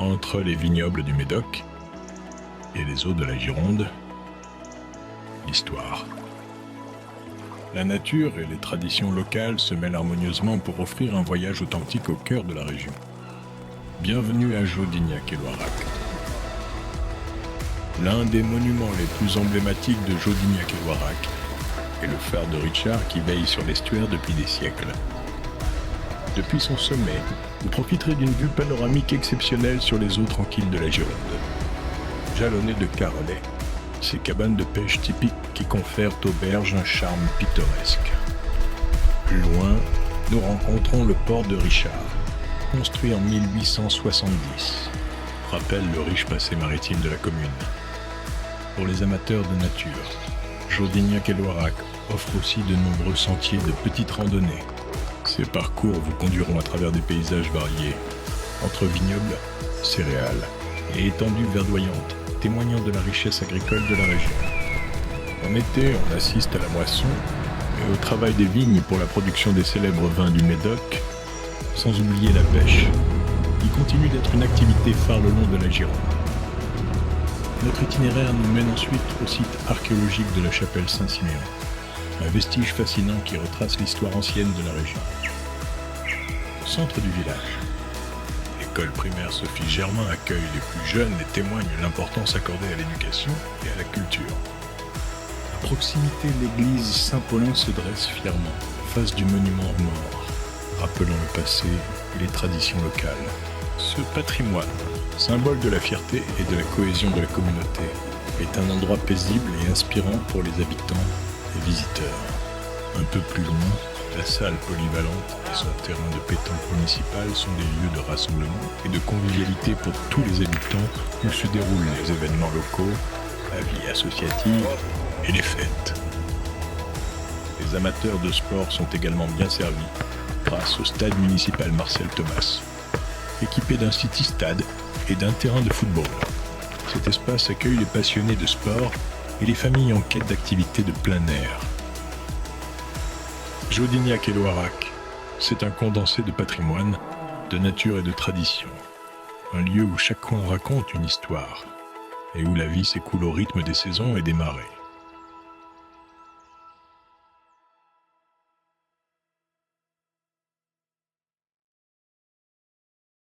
entre les vignobles du Médoc et les eaux de la Gironde, l'histoire. La nature et les traditions locales se mêlent harmonieusement pour offrir un voyage authentique au cœur de la région. Bienvenue à Jodignac-et-Loirac. L'un des monuments les plus emblématiques de Jodignac-et-Loirac est le phare de Richard qui veille sur l'estuaire depuis des siècles. Depuis son sommet, vous profiterez d'une vue panoramique exceptionnelle sur les eaux tranquilles de la Gironde. Jalonnées de carrelets, ces cabanes de pêche typiques qui confèrent aux berges un charme pittoresque. Plus loin, nous rencontrons le port de Richard, construit en 1870, rappelle le riche passé maritime de la commune. Pour les amateurs de nature, Jodignac-et-Loirac offre aussi de nombreux sentiers de petites randonnées. Ces parcours vous conduiront à travers des paysages variés, entre vignobles, céréales et étendues verdoyantes, témoignant de la richesse agricole de la région. En été, on assiste à la moisson et au travail des vignes pour la production des célèbres vins du Médoc, sans oublier la pêche, qui continue d'être une activité phare le long de la Gironde. Notre itinéraire nous mène ensuite au site archéologique de la chapelle Saint-Siméon, un vestige fascinant qui retrace l'histoire ancienne de la région. Au centre du village, l'école primaire Sophie Germain accueille les plus jeunes et témoigne de l'importance accordée à l'éducation et à la culture. À proximité, l'église Saint-Paulin se dresse fièrement, face du monument aux morts, rappelant le passé et les traditions locales. Ce patrimoine, symbole de la fierté et de la cohésion de la communauté, est un endroit paisible et inspirant pour les habitants et visiteurs. Un peu plus loin, la salle polyvalente et son terrain de pétanque municipal sont des lieux de rassemblement et de convivialité pour tous les habitants où se déroulent les événements locaux, la vie associative et les fêtes. Les amateurs de sport sont également bien servis grâce au stade municipal Marcel Thomas, équipé d'un city-stade et d'un terrain de football. Cet espace accueille les passionnés de sport et les familles en quête d'activités de plein air. Jodignac-et-Loirac, c'est un condensé de patrimoine, de nature et de tradition. Un lieu où chaque coin raconte une histoire et où la vie s'écoule au rythme des saisons et des marées.